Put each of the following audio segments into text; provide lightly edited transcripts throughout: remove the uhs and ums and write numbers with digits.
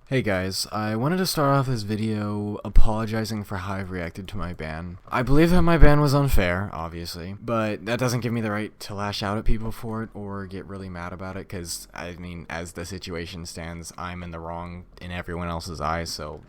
Hey guys, I wanted to start off this video apologizing for how I've reacted to my ban. I believe that my ban was unfair, obviously, but that doesn't give me the right to lash out at people for it or get really mad about it, because, I mean, as the situation stands, I'm in the wrong in everyone else's eyes, so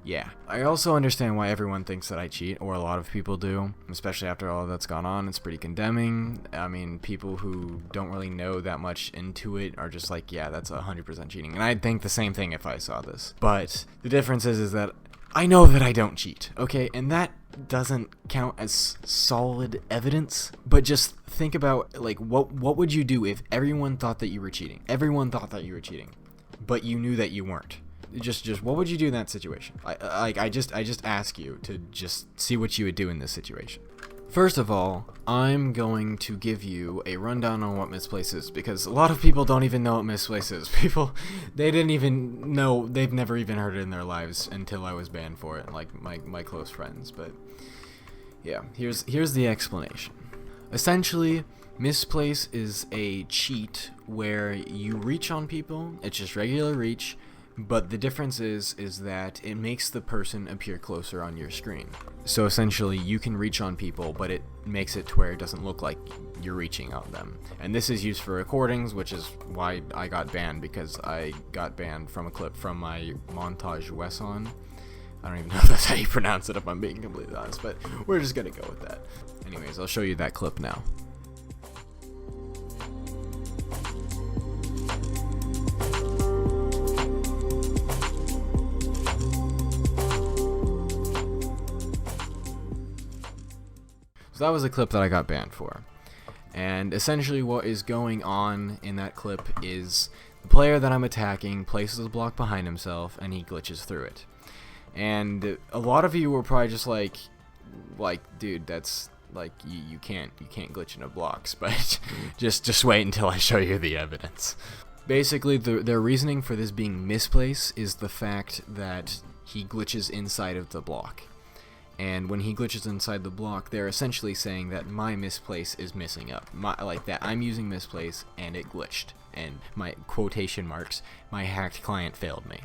yeah. I also understand why everyone thinks that I cheat, or a lot of people do, especially after all that's gone on. It's pretty condemning. I mean, people who don't really know that much into it are just like, yeah, that's 100% cheating. And I'd think the same thing if I saw this. But the difference is that I know that I don't cheat, okay? And that doesn't count as solid evidence, but just think about, like, what would you do if everyone thought that you were cheating? Everyone thought that you were cheating, but you knew that you weren't. Just what would you do in that situation? I just ask you to just see what you would do in this situation. First of all, I'm going to give you a rundown on what misplace is, because a lot of people don't even know what misplace is. They didn't even know, they've never even heard it in their lives until I was banned for it, like my close friends. But yeah, here's the explanation. Essentially, misplace is a cheat where you reach on people. It's just regular reach, but the difference is that it makes the person appear closer on your screen. So essentially, you can reach on people, but it makes it to where it doesn't look like you're reaching on them. And this is used for recordings, which is why I got banned, because I got banned from a clip from my montage Wesson. I don't even know if that's how you pronounce it, if I'm being completely honest, but we're just gonna go with that. Anyways, I'll show you that clip now. So that was a clip that I got banned for. And essentially what is going on in that clip is the player that I'm attacking places a block behind himself and he glitches through it. And a lot of you were probably just like dude, that's like you can't glitch into blocks, but just wait until I show you the evidence. Basically, their reasoning for this being misplace is the fact that he glitches inside of the block. And when he glitches inside the block, they're essentially saying that my misplace is messing up. Like that I'm using misplace and it glitched. And my quotation marks, my hacked client failed me.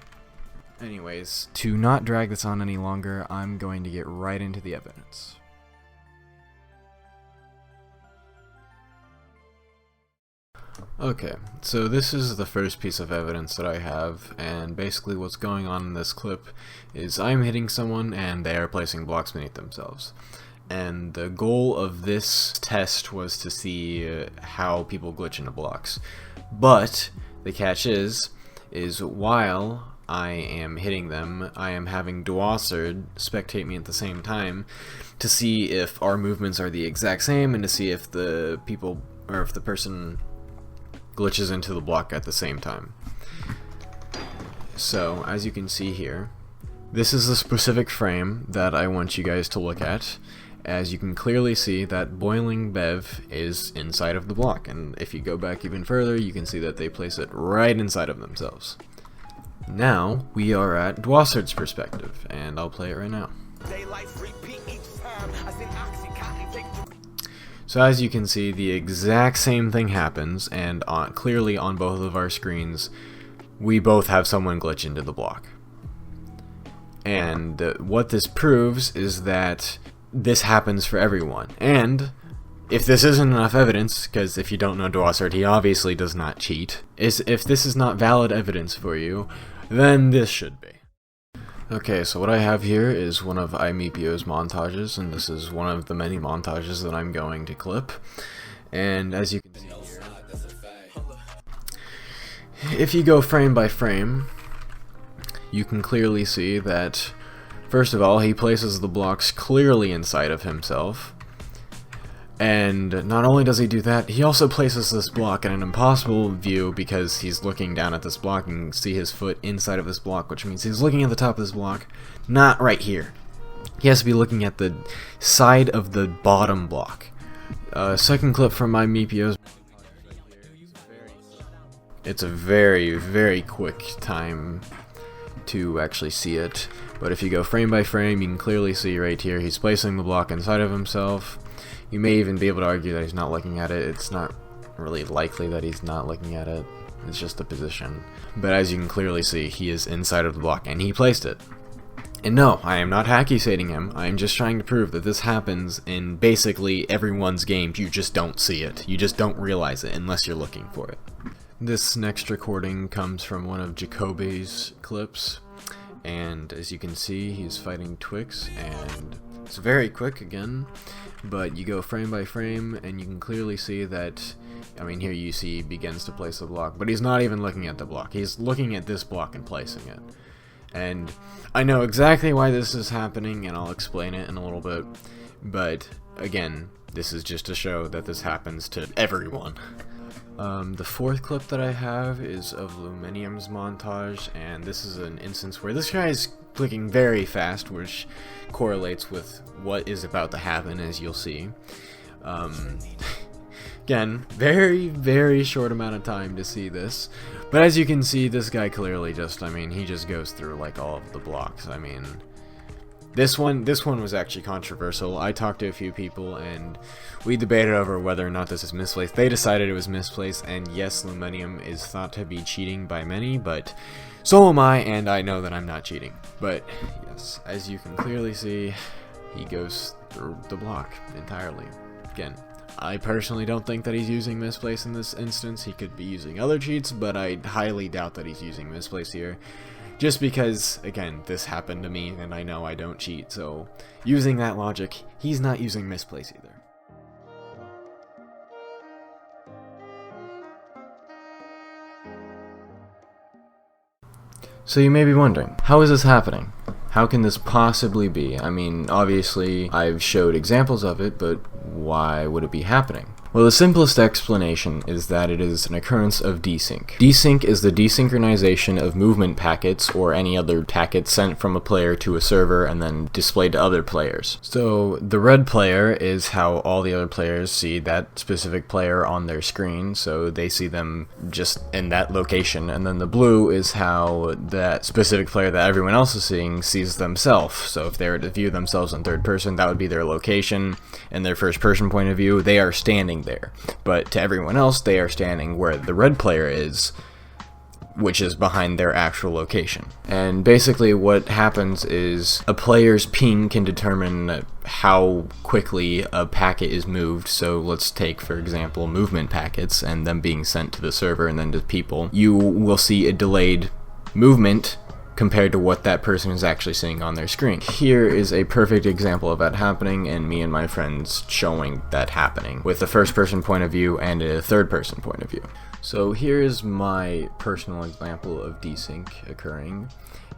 Anyways, to not drag this on any longer, I'm going to get right into the evidence. Okay, so this is the first piece of evidence that I have, and basically what's going on in this clip is I'm hitting someone and they are placing blocks beneath themselves. And the goal of this test was to see how people glitch into blocks. But the catch is while I am hitting them, I am having Dwasard spectate me at the same time to see if our movements are the exact same and to see if the people, or if the person glitches into the block at the same time. So, as you can see here, this is the specific frame that I want you guys to look at. As you can clearly see that Boiling Bev is inside of the block, and if you go back even further, you can see that they place it right inside of themselves. Now, we are at Dwasard's perspective, and I'll play it right now. So as you can see, the exact same thing happens, and clearly on both of our screens, we both have someone glitch into the block. And what this proves is that this happens for everyone. And if this isn't enough evidence, because if you don't know Dwasard, he obviously does not cheat, if this is not valid evidence for you, then this should be. Okay, so what I have here is one of iMeepio's montages, and this is one of the many montages that I'm going to clip. And as you can see here, if you go frame by frame, you can clearly see that, first of all, he places the blocks clearly inside of himself. And not only does he do that, he also places this block in an impossible view because he's looking down at this block and you can see his foot inside of this block, which means he's looking at the top of this block, not right here. He has to be looking at the side of the bottom block. Second clip from my Meepio's. It's a very, very quick time to actually see it, but if you go frame by frame, you can clearly see right here he's placing the block inside of himself. You may even be able to argue that he's not looking at it. It's not really likely that he's not looking at it, It's just the position. But as you can clearly see, he is inside of the block, and he placed it. And no, I am not hacky-sating him. I am just trying to prove that this happens in basically everyone's game. You just don't see it. You just don't realize it unless you're looking for it. This next recording comes from one of Jacoby's clips. And as you can see, he's fighting Twix, and it's very quick again. But you go frame by frame, and you can clearly see that, I mean, here you see he begins to place the block, but he's not even looking at the block. He's looking at this block and placing it. And I know exactly why this is happening, and I'll explain it in a little bit, but again, this is just to show that this happens to everyone. The fourth clip that I have is of Luminium's montage, and this is an instance where this guy is clicking very fast, which correlates with what is about to happen, as you'll see. Again, very short amount of time to see this, but as you can see, this guy clearly just, I mean, he just goes through like all of the blocks. I mean, this one was actually controversial. I talked to a few people, and we debated over whether or not this is misplaced. They decided it was misplaced, and yes, Luminium is thought to be cheating by many, but so am I, and I know that I'm not cheating. But yes, as you can clearly see, he goes through the block entirely. Again, I personally don't think that he's using misplace in this instance. He could be using other cheats, but I highly doubt that he's using misplace here. Just because, again, this happened to me, and I know I don't cheat, so using that logic, he's not using misplace either. So you may be wondering, how is this happening? How can this possibly be? I mean, obviously, I've showed examples of it, but why would it be happening? Well, the simplest explanation is that it is an occurrence of desync. Desync is the desynchronization of movement packets or any other packets sent from a player to a server and then displayed to other players. So the red player is how all the other players see that specific player on their screen, so they see them just in that location, and then the blue is how that specific player that everyone else is seeing sees themselves. So if they were to view themselves in third person, that would be their location. In their first person point of view, they are standing there, but to everyone else, they are standing where the red player is, which is behind their actual location. And basically what happens is a player's ping can determine how quickly a packet is moved. So let's take, for example, movement packets and them being sent to the server and then to people. You will see a delayed movement compared to what that person is actually seeing on their screen. Here is a perfect example of that happening, and me and my friends showing that happening with a first person point of view and a third person point of view. So here is my personal example of desync occurring,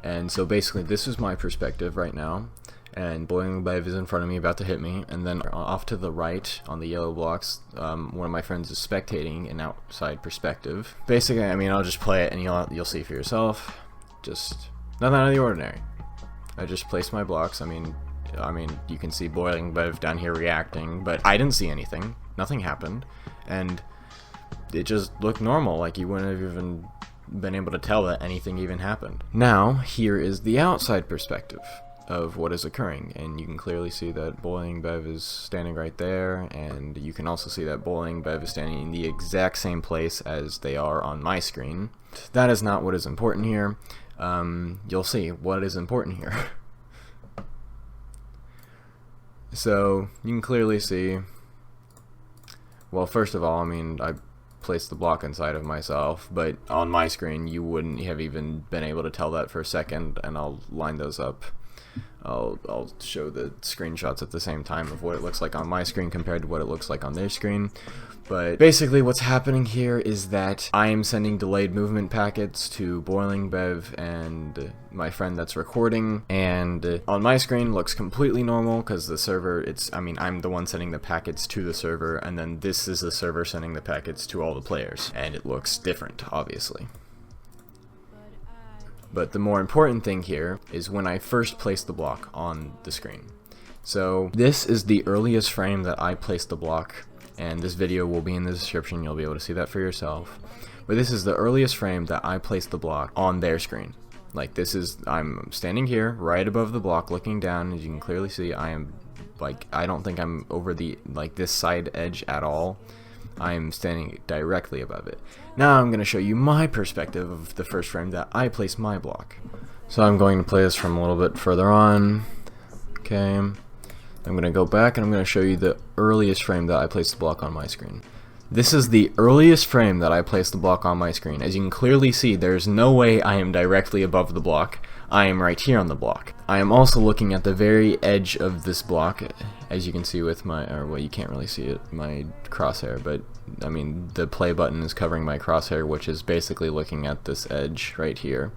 and so basically this is my perspective right now, and Boiling Bev is in front of me about to hit me, and then off to the right on the yellow blocks, one of my friends is spectating an outside perspective. Basically, I mean, I'll just play it and you'll see for yourself. Just nothing out of the ordinary. I just placed my blocks. I mean, you can see Boiling Bev down here reacting, but I didn't see anything. Nothing happened, and it just looked normal. Like you wouldn't have even been able to tell that anything even happened. Now, here is the outside perspective of what is occurring, and you can clearly see that Boiling Bev is standing right there, and you can also see that Boiling Bev is standing in the exact same place as they are on my screen. That is not what is important here. You'll see what is important here. So you can clearly see, well, first of all, I mean, I placed the block inside of myself, but on my screen you wouldn't have even been able to tell that for a second, and I'll line those up. I'll show the screenshots at the same time of what it looks like on my screen compared to what it looks like on their screen. But basically what's happening here is that I am sending delayed movement packets to Boiling Bev and my friend that's recording, and on my screen looks completely normal because the server, I'm the one sending the packets to the server, and then this is the server sending the packets to all the players, and it looks different, obviously. But the more important thing here is when I first placed the block on the screen. So this is the earliest frame that I placed the block, and this video will be in the description. You'll be able to see that for yourself. But this is the earliest frame that I placed the block on their screen. Like this is, I'm standing here right above the block looking down. As you can clearly see, I am like, I don't think I'm over the, like this side edge at all. I am standing directly above it. Now I'm going to show you my perspective of the first frame that I placed my block. So I'm going to play this from a little bit further on. Okay, I'm going to go back and I'm going to show you the earliest frame that I placed the block on my screen. This is the earliest frame that I placed the block on my screen. As you can clearly see, there's no way I am directly above the block. I am right here on the block. I am also looking at the very edge of this block, as you can see with my, or well, you can't really see it, my crosshair, but I mean the play button is covering my crosshair, which is basically looking at this edge right here.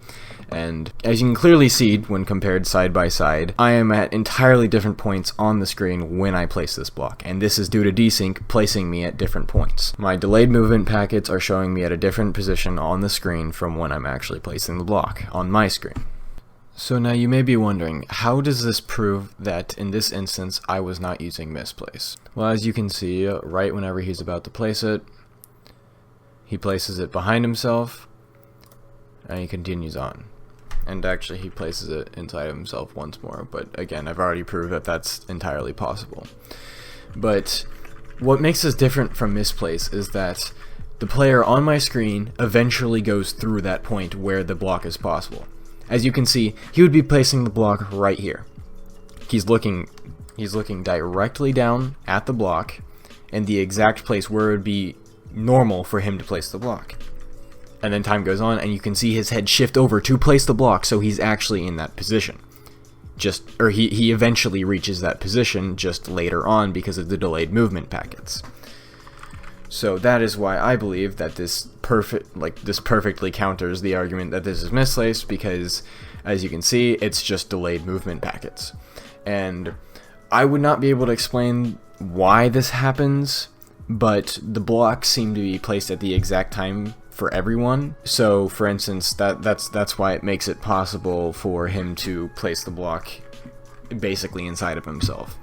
And as you can clearly see when compared side by side, I am at entirely different points on the screen when I place this block, and this is due to desync placing me at different points. My delayed movement packets are showing me at a different position on the screen from when I'm actually placing the block on my screen. So now you may be wondering, how does this prove that in this instance I was not using misplace? Well, as you can see, right whenever he's about to place it, he places it behind himself, and he continues on. And actually he places it inside of himself once more, but again, I've already proved that that's entirely possible. But what makes this different from misplace is that the player on my screen eventually goes through that point where the block is possible. As you can see, he would be placing the block right here. He's looking directly down at the block in the exact place where it would be normal for him to place the block. And then time goes on and you can see his head shift over to place the block, so he's actually in that position. He eventually reaches that position just later on because of the delayed movement packets. So that is why I believe that this perfectly counters the argument that this is misplaced, because as you can see, it's just delayed movement packets. And I would not be able to explain why this happens, but the blocks seem to be placed at the exact time for everyone. So for instance, that's why it makes it possible for him to place the block basically inside of himself.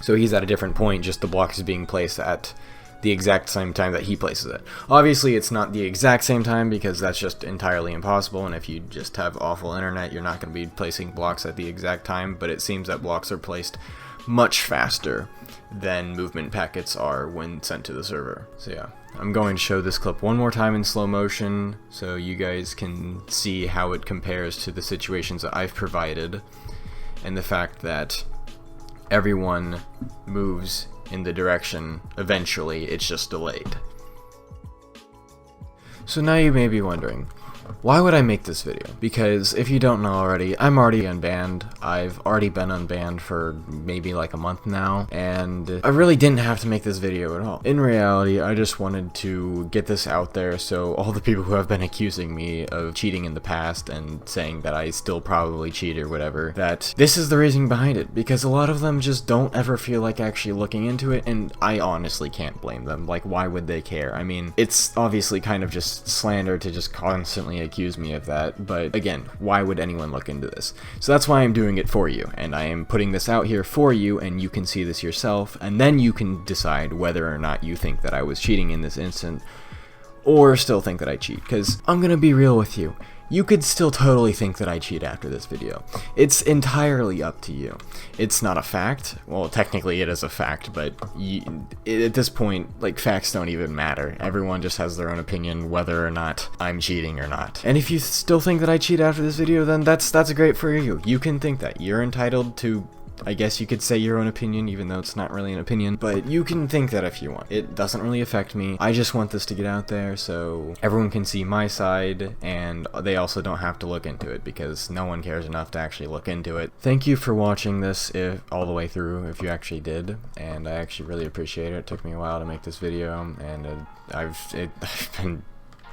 So he's at a different point, just the block is being placed at the exact same time that he places it. Obviously it's not the exact same time because that's just entirely impossible, and if you just have awful internet you're not going to be placing blocks at the exact time, but it seems that blocks are placed much faster than movement packets are when sent to the server. So yeah, I'm going to show this clip one more time in slow motion so you guys can see how it compares to the situations that I've provided, and the fact that everyone moves in the direction eventually, it's just delayed. So now you may be wondering, why would I make this video? Because if you don't know already, I'm already unbanned. I've already been unbanned for maybe like a month now, and I really didn't have to make this video at all. In reality, I just wanted to get this out there so all the people who have been accusing me of cheating in the past and saying that I still probably cheat or whatever, that this is the reason behind it, because a lot of them just don't ever feel like actually looking into it, and I honestly can't blame them. Like, why would they care? I mean, it's obviously kind of just slander to just constantly accuse me of that, but again, why would anyone look into this? So that's why I'm doing it for you, and I am putting this out here for you, and you can see this yourself, and then you can decide whether or not you think that I was cheating in this instant, or still think that I cheat, because I'm gonna be real with you. You could still totally think that I cheat after this video. It's entirely up to you. It's not a fact. Well, technically it is a fact, but at this point, like, facts don't even matter. Everyone just has their own opinion whether or not I'm cheating or not. And if you still think that I cheat after this video, then that's great for you. You can think that. You're entitled to, I guess you could say, your own opinion, even though it's not really an opinion, but you can think that if you want. It doesn't really affect me. I just want this to get out there so everyone can see my side, and they also don't have to look into it, because no one cares enough to actually look into it. Thank you for watching this all the way through, if you actually did, and I actually really appreciate it. It took me a while to make this video, and I've been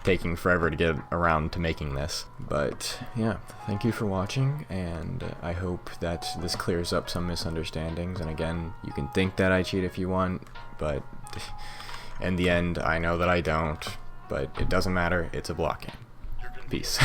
taking forever to get around to making this. But yeah, thank you for watching, and I hope that this clears up some misunderstandings. And again, you can think that I cheat if you want, but in the end, I know that I don't, but it doesn't matter. It's a block game. Peace.